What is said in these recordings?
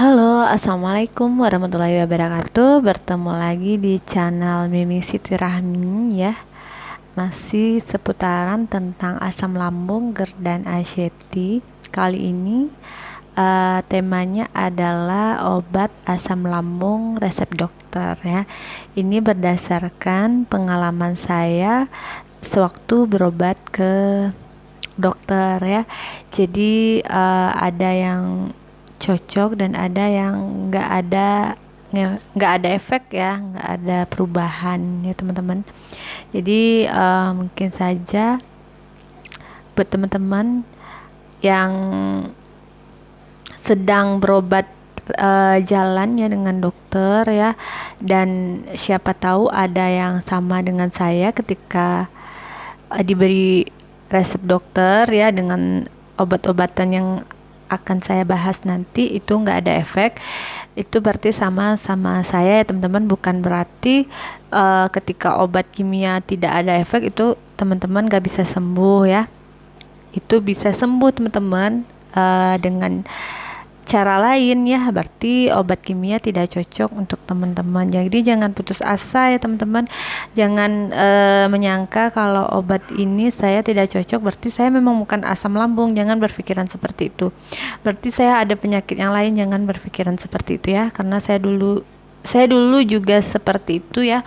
Halo, assalamualaikum warahmatullahi wabarakatuh. Bertemu lagi di channel Mimi Siti Rahmi ya. Masih seputaran tentang asam lambung, GERD dan ACT. Kali ini temanya adalah obat asam lambung resep dokter ya. Ini berdasarkan pengalaman saya sewaktu berobat ke dokter ya. Jadi ada yang cocok dan ada yang nggak ada efek ya, nggak ada perubahan ya teman-teman. Jadi mungkin saja buat teman-teman yang sedang berobat jalan ya dengan dokter ya, dan siapa tahu ada yang sama dengan saya ketika diberi resep dokter ya dengan obat-obatan yang akan saya bahas nanti itu nggak ada efek, itu berarti sama-sama saya ya teman-teman. Bukan berarti ketika obat kimia tidak ada efek itu teman-teman nggak bisa sembuh ya. Itu bisa sembuh teman-teman dengan cara lain ya. Berarti obat kimia tidak cocok untuk teman-teman. Jadi jangan putus asa ya teman-teman. Jangan menyangka kalau obat ini saya tidak cocok berarti saya memang bukan asam lambung. Jangan berpikiran seperti itu. Berarti saya ada penyakit yang lain. Jangan berpikiran seperti itu ya. Karena saya dulu juga seperti itu ya.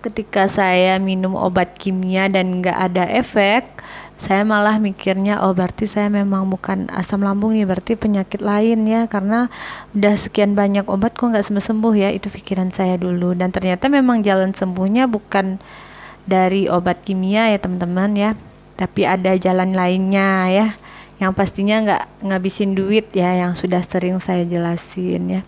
Ketika saya minum obat kimia dan nggak ada efek, saya malah mikirnya, oh berarti saya memang bukan asam lambung nih, berarti penyakit lain ya, karena udah sekian banyak obat kok nggak sembuh-sembuh ya. Itu pikiran saya dulu, dan ternyata memang jalan sembuhnya bukan dari obat kimia ya teman-teman ya, tapi ada jalan lainnya ya, yang pastinya nggak ngabisin duit ya, yang sudah sering saya jelasin ya.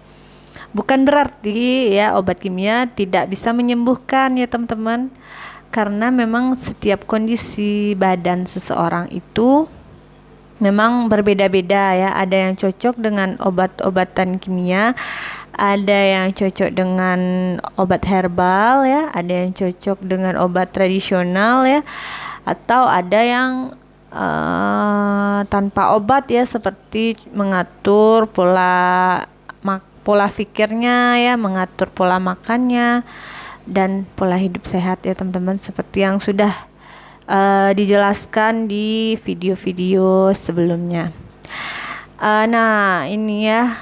Bukan berarti ya obat kimia tidak bisa menyembuhkan ya teman-teman, karena memang setiap kondisi badan seseorang itu memang berbeda-beda ya. Ada yang cocok dengan obat-obatan kimia, ada yang cocok dengan obat herbal ya, ada yang cocok dengan obat tradisional ya, atau ada yang tanpa obat ya, seperti mengatur pola pikirnya ya, mengatur pola makannya dan pola hidup sehat ya teman-teman, seperti yang sudah dijelaskan di video-video sebelumnya. Nah ini ya,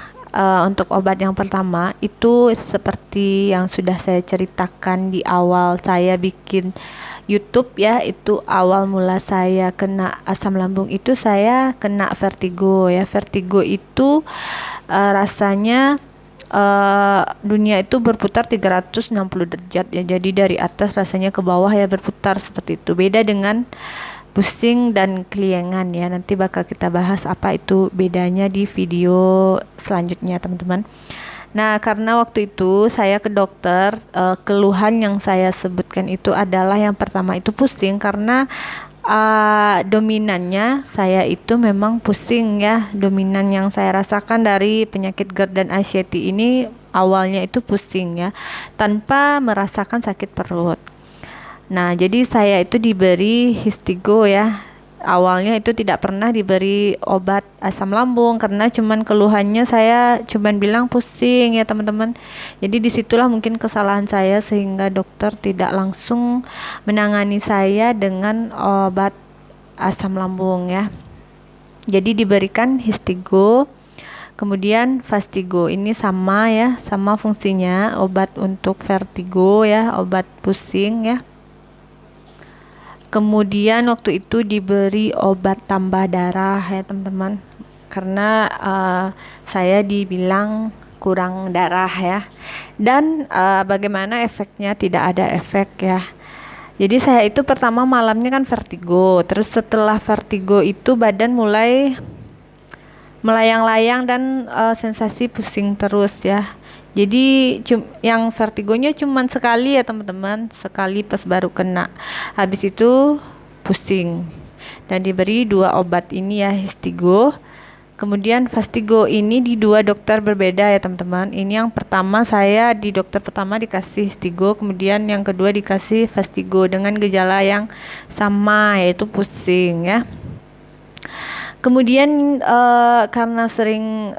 untuk obat yang pertama itu seperti yang sudah saya ceritakan di awal saya bikin YouTube ya. Itu awal mula saya kena asam lambung itu saya kena vertigo ya. Vertigo itu rasanya dunia itu berputar 360 derajat ya. Jadi dari atas rasanya ke bawah ya, berputar seperti itu. Beda dengan pusing dan keliengan ya. Nanti bakal kita bahas apa itu bedanya di video selanjutnya teman-teman. Nah, karena waktu itu saya ke dokter, keluhan yang saya sebutkan itu adalah yang pertama itu pusing, karena dominannya saya itu memang pusing ya. Dominan yang saya rasakan dari penyakit GERD dan ACT ini awalnya itu pusing ya, tanpa merasakan sakit perut. Nah, jadi saya itu diberi Histigo ya. Awalnya itu tidak pernah diberi obat asam lambung, karena cuman keluhannya saya cuman bilang pusing ya teman-teman. Jadi disitulah mungkin kesalahan saya, sehingga dokter tidak langsung menangani saya dengan obat asam lambung ya. Jadi diberikan Histigo, kemudian Fastigo. Ini sama ya, sama fungsinya, obat untuk vertigo ya, obat pusing ya. Kemudian waktu itu diberi obat tambah darah ya teman-teman, karena saya dibilang kurang darah ya. Dan bagaimana efeknya? Tidak ada efek ya. Jadi saya itu pertama malamnya kan vertigo, terus setelah vertigo itu badan mulai melayang-layang dan sensasi pusing terus ya. Jadi yang vertigonya cuman sekali ya teman-teman, sekali pas baru kena. Habis itu pusing. Dan diberi 2 obat ini ya, Histigo. Kemudian Fastigo ini di 2 dokter berbeda ya teman-teman. Ini yang pertama saya di dokter pertama dikasih Histigo, kemudian yang kedua dikasih Fastigo dengan gejala yang sama, yaitu pusing ya. Kemudian karena sering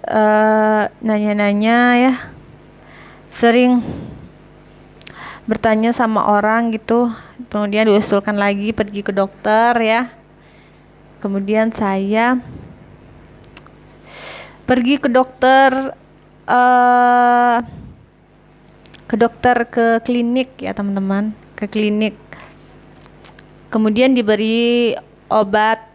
nanya-nanya ya, sering bertanya sama orang gitu, kemudian diusulkan lagi pergi ke dokter ya. Kemudian saya pergi ke dokter, eh ke klinik ya teman-teman, ke klinik. Kemudian diberi obat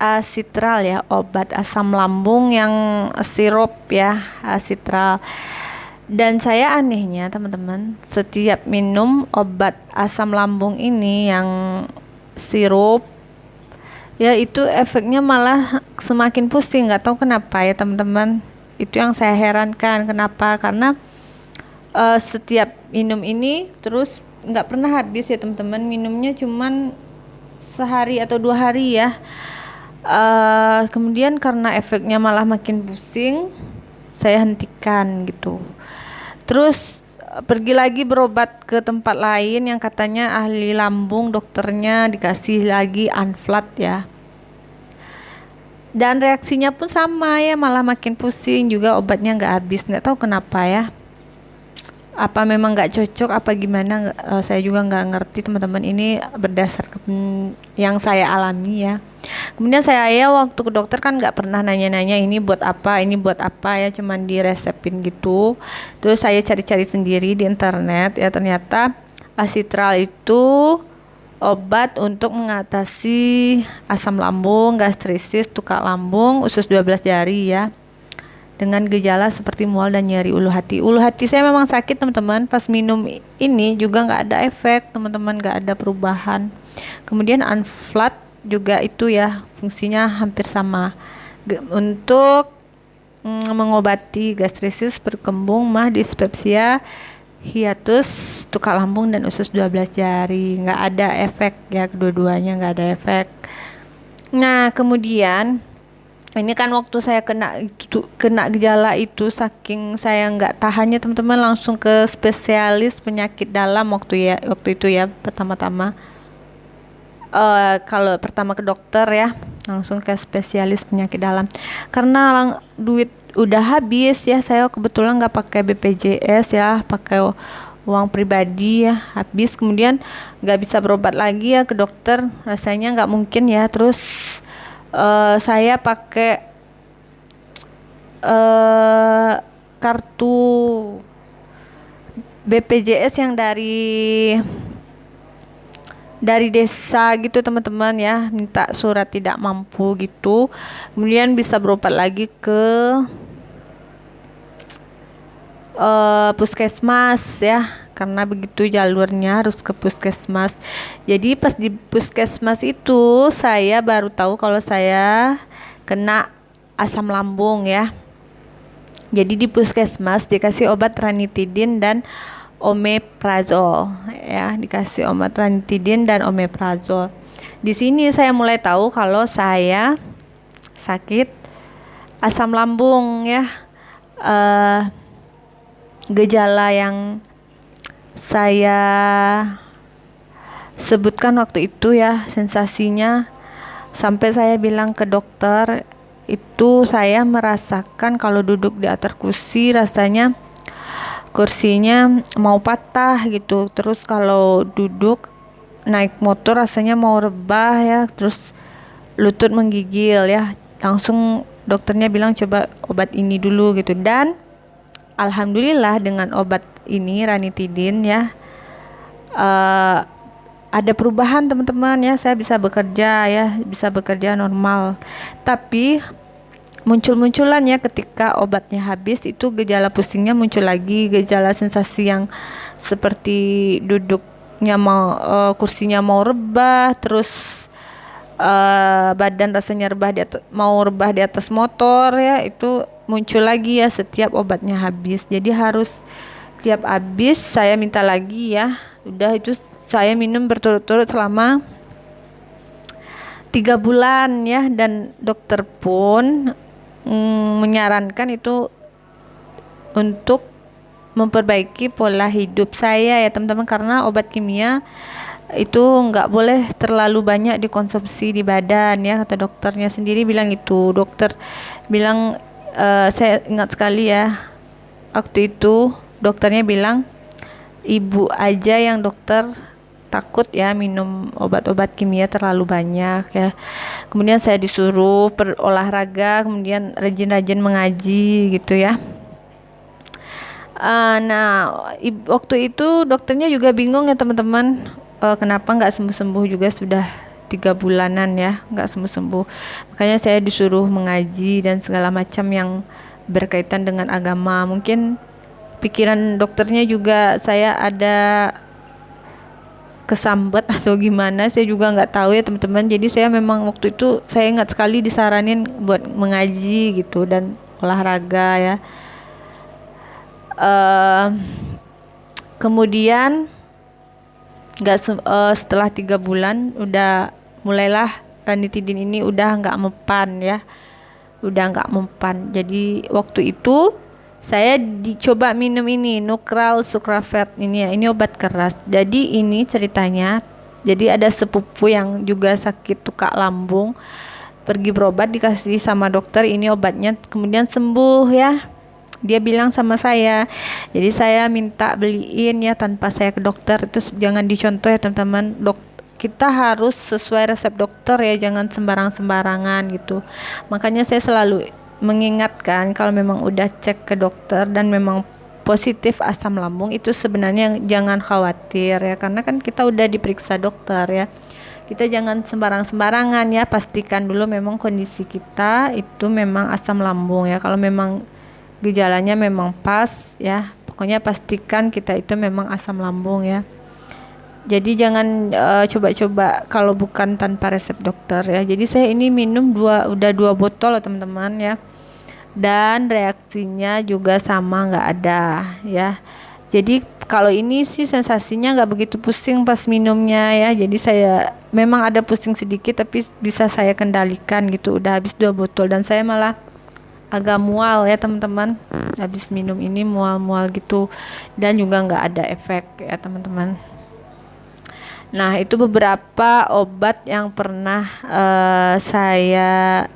asitral ya, obat asam lambung yang sirup ya, asitral. Dan saya anehnya teman-teman, setiap minum obat asam lambung ini yang sirup ya, itu efeknya malah semakin pusing. Nggak tahu kenapa ya teman-teman, itu yang saya herankan. Kenapa? Karena setiap minum ini terus nggak pernah habis ya teman-teman, minumnya cuman sehari atau 2 hari ya. Kemudian karena efeknya malah makin pusing, saya hentikan gitu. Terus pergi lagi berobat ke tempat lain yang katanya ahli lambung, dokternya dikasih lagi Anflat ya. Dan reaksinya pun sama ya, malah makin pusing juga, obatnya nggak habis. Nggak tahu kenapa ya, apa memang nggak cocok apa gimana, saya juga nggak ngerti teman-teman. Ini berdasarkan yang saya alami ya. Kemudian saya ya waktu ke dokter kan nggak pernah nanya-nanya ini buat apa ya, cuman diresepin gitu. Terus saya cari-cari sendiri di internet ya, ternyata asitral itu obat untuk mengatasi asam lambung, gastritis, tukak lambung, usus 12 jari ya, dengan gejala seperti mual dan nyeri ulu hati. Ulu hati saya memang sakit teman-teman, pas minum ini juga nggak ada efek teman-teman, nggak ada perubahan. Kemudian Anflat juga itu ya, fungsinya hampir sama untuk mengobati gastritis, berkembung, mah, dispepsia, hiatus, tukak lambung, dan usus 12 jari. Nggak ada efek ya, kedua-duanya nggak ada efek. Nah kemudian ini kan waktu saya kena gejala itu, saking saya nggak tahannya teman-teman, langsung ke spesialis penyakit dalam waktu itu ya, pertama-tama kalau pertama ke dokter ya, langsung ke spesialis penyakit dalam karena duit udah habis ya. Saya kebetulan nggak pakai BPJS ya, pakai uang pribadi ya, habis. Kemudian nggak bisa berobat lagi ya ke dokter, rasanya nggak mungkin ya. Terus saya pakai kartu BPJS yang dari desa gitu teman-teman ya, minta surat tidak mampu gitu. Kemudian bisa berobat lagi ke puskesmas ya, karena begitu jalurnya harus ke puskesmas. Jadi pas di puskesmas itu saya baru tahu kalau saya kena asam lambung ya. Jadi di puskesmas dikasih obat ranitidin dan omeprazol ya, dikasih obat ranitidin dan omeprazol. Di sini saya mulai tahu kalau saya sakit asam lambung ya. Gejala yang saya sebutkan waktu itu ya, sensasinya sampai saya bilang ke dokter itu, saya merasakan kalau duduk di atas kursi rasanya kursinya mau patah gitu. Terus kalau duduk naik motor rasanya mau rebah ya, terus lutut menggigil ya. Langsung dokternya bilang coba obat ini dulu gitu. Dan alhamdulillah dengan obat ini ranitidin ya, ada perubahan teman-teman ya. Saya bisa bekerja ya, bisa bekerja normal. Tapi muncul-munculan ya, ketika obatnya habis itu gejala pusingnya muncul lagi, gejala sensasi yang seperti duduknya mau kursinya mau rebah, terus badan rasanya mau rebah di atas motor ya, itu muncul lagi ya setiap obatnya habis. Jadi harus tiap habis saya minta lagi ya. Udah itu saya minum berturut-turut selama 3 bulan ya, dan dokter pun menyarankan itu untuk memperbaiki pola hidup saya ya teman-teman, karena obat kimia itu nggak boleh terlalu banyak dikonsumsi di badan ya, kata dokternya sendiri bilang itu. Dokter bilang, saya ingat sekali ya, waktu itu dokternya bilang ibu aja yang dokter takut ya minum obat-obat kimia terlalu banyak ya. Kemudian saya disuruh berolahraga, kemudian rajin-rajin mengaji gitu ya. Nah, waktu itu dokternya juga bingung ya teman-teman, kenapa nggak sembuh-sembuh juga, sudah 3 bulanan ya nggak sembuh-sembuh. Makanya saya disuruh mengaji dan segala macam yang berkaitan dengan agama. Mungkin pikiran dokternya juga saya ada kesambet atau gimana, saya juga nggak tahu ya teman-teman. Jadi saya memang waktu itu saya ingat sekali disaranin buat mengaji gitu dan olahraga ya. Kemudian setelah 3 bulan udah mulailah ranitidin ini udah nggak mempan ya, udah nggak mempan. Jadi waktu itu saya dicoba minum ini Nukral Sucrafert ini ya, ini obat keras. Jadi ini ceritanya, jadi ada sepupu yang juga sakit tukak lambung, pergi berobat, dikasih sama dokter ini obatnya, kemudian sembuh ya. Dia bilang sama saya, jadi saya minta beliin ya tanpa saya ke dokter. Itu jangan dicontoh ya teman-teman, kita harus sesuai resep dokter ya, jangan sembarangan gitu. Makanya saya selalu mengingatkan kalau memang udah cek ke dokter dan memang positif asam lambung, itu sebenarnya jangan khawatir ya, karena kan kita udah diperiksa dokter ya. Kita jangan sembarangan ya, pastikan dulu memang kondisi kita itu memang asam lambung ya. Kalau memang gejalanya memang pas ya, pokoknya pastikan kita itu memang asam lambung ya. Jadi jangan coba-coba kalau bukan tanpa resep dokter ya. Jadi saya ini minum udah 2 botol loh teman-teman ya, dan reaksinya juga sama, nggak ada ya. Jadi kalau ini sih sensasinya nggak begitu pusing pas minumnya ya. Jadi saya memang ada pusing sedikit tapi bisa saya kendalikan gitu. Udah habis 2 botol dan saya malah agak mual ya teman-teman, habis minum ini mual-mual gitu, dan juga nggak ada efek ya teman-teman. Nah, itu beberapa obat yang pernah saya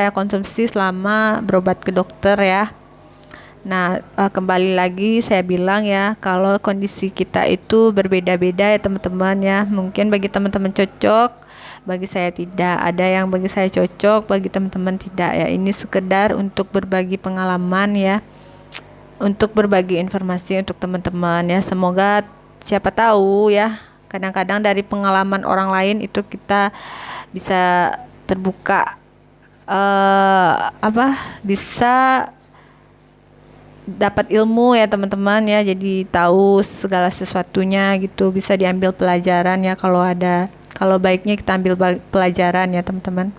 konsumsi selama berobat ke dokter ya. Nah, kembali lagi saya bilang ya, kalau kondisi kita itu berbeda-beda ya teman-teman ya. Mungkin bagi teman-teman cocok, bagi saya tidak. Ada yang bagi saya cocok, bagi teman-teman tidak ya. Ini sekedar untuk berbagi pengalaman ya, untuk berbagi informasi untuk teman-teman ya. Semoga siapa tahu ya, kadang-kadang dari pengalaman orang lain itu kita bisa terbuka, bisa dapat ilmu ya teman-teman ya, jadi tahu segala sesuatunya gitu, bisa diambil pelajaran ya. Kalau baiknya kita ambil pelajaran ya teman-teman.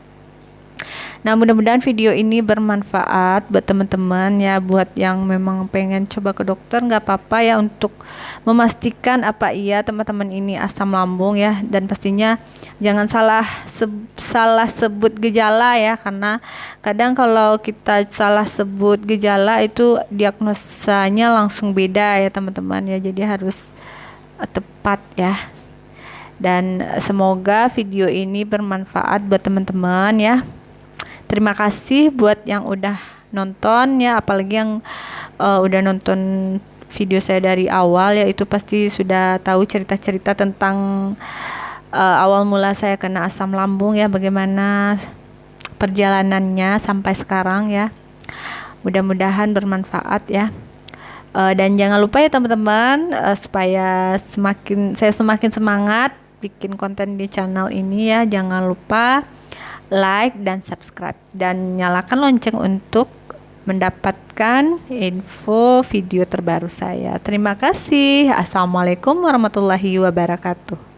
Nah, mudah-mudahan video ini bermanfaat buat teman-teman ya, buat yang memang pengen coba ke dokter nggak apa-apa ya, untuk memastikan apa iya teman-teman ini asam lambung ya. Dan pastinya jangan salah sebut gejala ya, karena kadang kalau kita salah sebut gejala itu diagnosanya langsung beda ya teman-teman ya. Jadi harus tepat ya. Dan semoga video ini bermanfaat buat teman-teman ya. Terima kasih buat yang udah nonton ya, apalagi yang udah nonton video saya dari awal ya, itu pasti sudah tahu cerita-cerita tentang awal mula saya kena asam lambung ya, bagaimana perjalanannya sampai sekarang ya. Mudah-mudahan bermanfaat ya. Dan jangan lupa ya teman-teman, supaya saya semakin semangat bikin konten di channel ini ya, jangan lupa like dan subscribe dan nyalakan lonceng untuk mendapatkan info video terbaru saya. Terima kasih. Assalamualaikum warahmatullahi wabarakatuh.